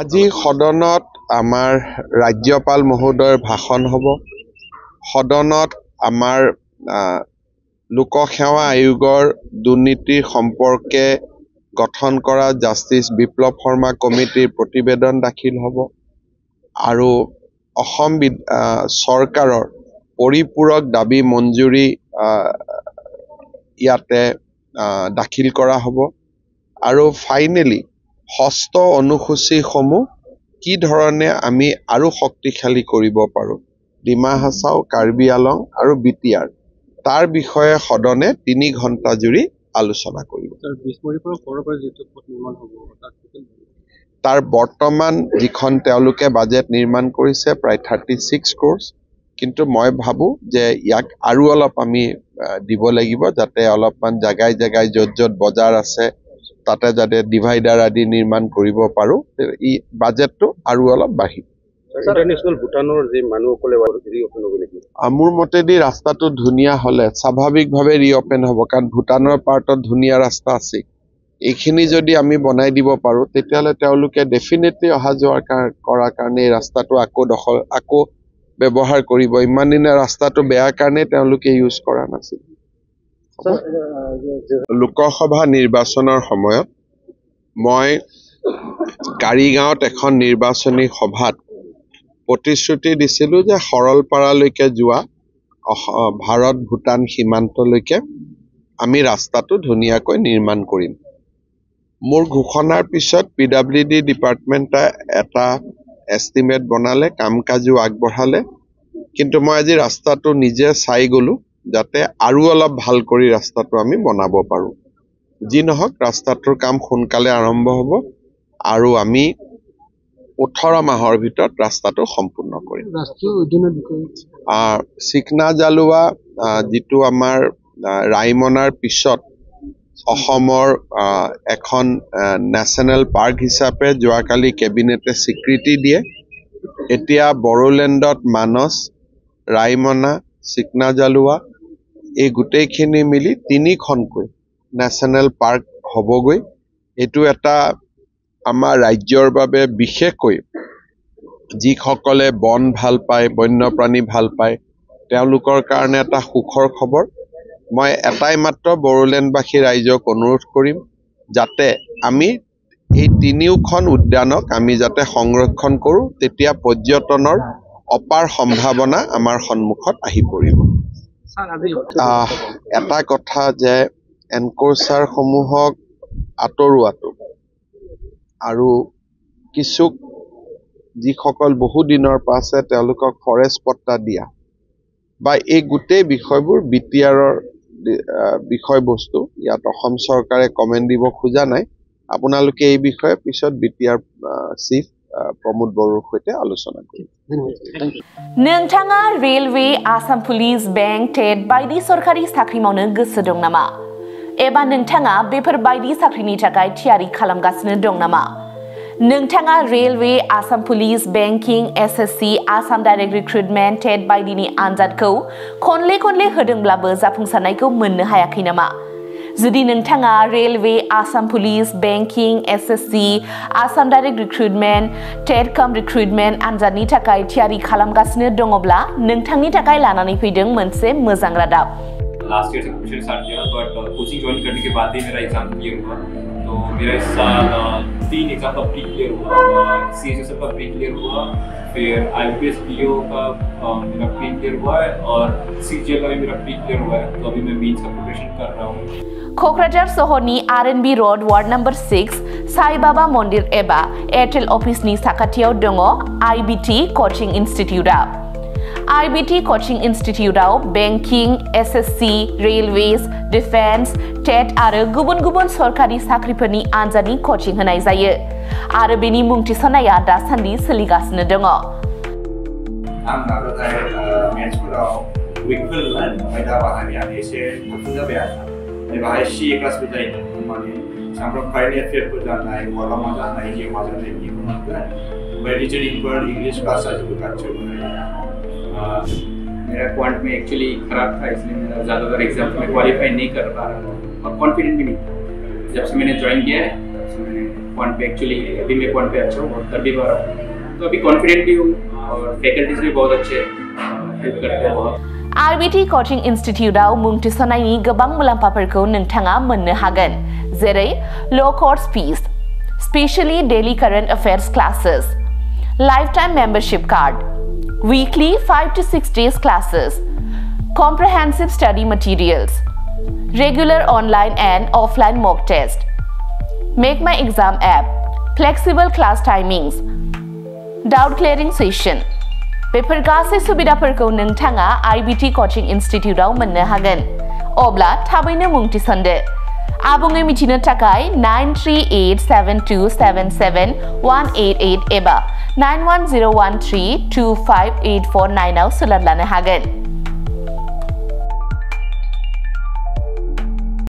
আজি সদনত আমাৰ ৰাজ্যপাল মহোদয়ৰ ভাষণ হ'ব। সদনত আমাৰ লোকসেৱা আয়োগৰ দুৰ্নীতিৰ সম্পৰ্কে গঠন কৰা জাষ্টিছ বিপ্লৱ শৰ্মা কমিটিৰ প্ৰতিবেদন দাখিল হ'ব আৰু অসম চৰকাৰৰ পৰিপূৰক দাবী মঞ্জুৰি ইয়াতে দাখিল কৰা হ'ব আৰু ফাইনেলি ষষ্ঠ অনুসূচীসমূহ কি ধৰণে আমি আৰু শক্তিশালী কৰিব পাৰোঁ ডিমা হাছাও কাৰ্বি আলং আৰু বিটিআৰ তাৰ বিষয়ে সদনে 3 ঘণ্টা জুৰি আলোচনা কৰিব। তাৰ বৰ্তমান যিখন তেওঁলোকে বাজেট নিৰ্মাণ কৰিছে প্ৰায় 36 crores, কিন্তু মই ভাবো যে ইয়াক আৰু অলপ আমি দিব লাগিব যাতে অলপমান জাগাই জাগাই য'ত বজাৰ আছে তাতে যাতে ডিভাইডাৰ আদি নিৰ্মাণ কৰিব পাৰো ই বাজেটটো আৰু অলপ বাঢ়িব। ইন্টাৰনেশ্যনেল ভুটানৰ যে মানুহসকলে ৰিঅপেন হ'ব নেকি? মোৰ মতেদি ৰাস্তাটো ধুনীয়া হ'লে স্বাভাৱিকভাৱে ৰিঅপেন হ'ব কাৰণ ভুটানৰ পাৰ্টত ধুনীয়া ৰাস্তা আছে। এইখিনি যদি আমি বনাই দিব পাৰো তেতিয়াহ'লে তেওঁলোকে ডেফিনেটলি অহা যোৱা কৰাৰ কাৰণে এই ৰাস্তাটো আকৌ ব্যৱহাৰ কৰিব। ইমান দিনে ৰাস্তাটো বেয়াৰ কাৰণে তেওঁলোকে ইউজ কৰা নাছিল। লোকসভা নিৰ্বাচনৰ সময়ত মই কাৰিগাঁৱত এখন নিৰ্বাচনী সভাত প্ৰতিশ্ৰুতি দিছিলোঁ যে সৰলপাৰালৈকে যোৱা ভাৰত ভূটান সীমান্তলৈকে আমি ৰাস্তাটো ধুনীয়াকৈ নিৰ্মাণ কৰিম। মোৰ ঘোষণাৰ পিছত PWD ডিপাৰ্টমেণ্টে এটা এষ্টিমেট বনালে, কাম কাজো আগবঢ়ালে, কিন্তু মই আজি ৰাস্তাটো নিজে চাই গ'লো যাতে আৰু অলপ ভাল কৰি ৰাস্তাটো আমি বনাব পাৰোঁ। যি নহওক ৰাস্তাটোৰ কাম সোনকালে আৰম্ভ হ'ব আৰু আমি 18 মাহৰ ভিতৰত ৰাস্তাটো সম্পূৰ্ণ কৰিম। চিকনা জালুৱা যিটো আমাৰ ৰাইমনাৰ পিছত অসমৰ এখন নেশ্যনেল পাৰ্ক হিচাপে যোৱাকালি কেবিনেটে স্বীকৃতি দিয়ে। এতিয়া বড়োলেণ্ডত মানস, ৰাইমনা, চিকনা জালুৱা এই গোটেইখিনি মিলি 3খনকৈ নেশ্যনেল পাৰ্ক হ'বগৈ। এইটো এটা আমাৰ ৰাজ্যৰ বাবে বিশেষকৈ যিসকলে বন ভাল পায়, বন্যপ্ৰাণী ভাল পায় তেওঁলোকৰ কাৰণে এটা সুখৰ খবৰ। মই এটাই মাত্ৰ বড়োলেণ্ডবাসী ৰাইজক অনুৰোধ কৰিম যাতে আমি এই 3খন উদ্যানক আমি যাতে সংৰক্ষণ কৰোঁ, তেতিয়া পৰ্যটনৰ অপাৰ সম্ভাৱনা আমাৰ সন্মুখত আহি পৰিব। এটা কথা যে এনক্ৰ'চাৰসমূহক আঁতৰোৱাটো আৰু কিছু যিসকল বহু দিনৰ পৰা আছে তেওঁলোকক ফৰেষ্ট পট্টা দিয়া বা এই গোটেই বিষয়বোৰ বিটিআৰৰ বিষয়বস্তু, ইয়াত অসম চৰকাৰে কমেণ্ট দিব খোজা নাই। আপোনালোকে এই বিষয়ে পিছত বিটিআৰ চিফ প্ৰমোদ বড়োৰ সৈতে আলোচনা কৰিম। नोंथाङा railway, Assam police, bank, TET बायदि सरकारि साख्रि मावनो गोसो दं नामा? एबा नोंथाङा बेफोर बायदि साख्रिनि थाखाय थियारि खालामगासिनो दं नामा? नोंथाङा railway, Assam police, banking, SSC, Assam direct recruitment, TET बायदिनि आनजादखौ खनले होदोंब्लाबो जाफुंसारनायखौ मोननो हायाखै नामा? जुदि नोंथाङा railway, Assam police, banking, SSC, Assam direct recruitment, TET cum recruitment आनजादनि थाखाय थियारि खालामगासिनो दङब्ला नोंथांनि थाखाय लानानै फैदों मोनसे मोजां रादाब। लास्ट ईयर से कोचिंग स्टार्ट किया बट कोचिंग ज्वाइन करने के बाद ही मेरा एग्जाम क्लियर हुआ। तो मेरा इस साल 3 एग्जाम का प्री क्लियर हुआ, CHSL का प्री क्लियर हुआ, फिर IPS PO का मेरा प्री क्लियर हुआ है और CGL का भी मेरा प्री क्लियर हुआ है। तो अभी मैं मेंस का प्रिपरेशन कर रहा हूँ। क'क्राझार सहरनि RNB road ward number 6 Sai Baba Mandir एबा एयारटेल अफिसनि साखाथियाव दङ IBT कचिं इन्स्टिट्यूटआ। IBT कचिं इन्स्टिट्यूटआव banking, SSC, railways, defence, TET आरो गुबुन सरकारि साख्रिफोरनि आनजादनि कचिं होनाय जायो आरो बेनि मुं थिसननाया दासान्दि सोलिगासिनो दङ। आं नाजानाय मेथ्सफोराव उइकफोरमोन, ओमफ्राय दा बाहाय आं एसे गोख्रों जाबाय आरो बाहाय CA क्लासबो जायो, माने सामफ्राम कारेन्ट एफेयारफोर जानाय, मालामा जानाय, जेमा जानाय बिदिखौ मोनगोन। ओमफ्राय रिजनिंफोर, इंग्लिश क्लास जाजोबो गासैबो। मेरा क्वांट में एक्चुअली खराब था, इसलिए मेरा ज़्यादातर एग्जाम में क्वालिफाई नहीं कर पा रहा था और कॉन्फिडेंट भी नहीं था। जब से मैंने ज्वाइन किया है तब से मैंने 1 पे एक्चुअली अभी मैं 1 पे अच्छा हूँ और कर भी पा रहा हूँ, तो अभी कॉन्फिडेंट भी हूँ और फैकल्टीज भी बहुत अच्छे हेल्प करते हैं बहुत। IBT कोचिंग इंस्टीट्यूटआव मुं थिसननायनि गोबां मुलाम्फाफोरखौ नोंथाङा मोननो हागोन, जेरै लो course fees, specially daily current affairs classes, lifetime membership card, weekly 5 to 6 days classes, comprehensive study materials, regular online and offline mock test, Make My Exam app, flexible class timings, doubt clearing session. Before गासै सुबिदाफोरखौ नोंथाङा IBT coaching इंस्टीट्यूटआव मोननो हागोन। अब्ला थाबैनो मुं थिसनदो। आबुङै मिथिनो थाखाय 9387277188 एबा 9101325849 आव सोलोंनो हागोन।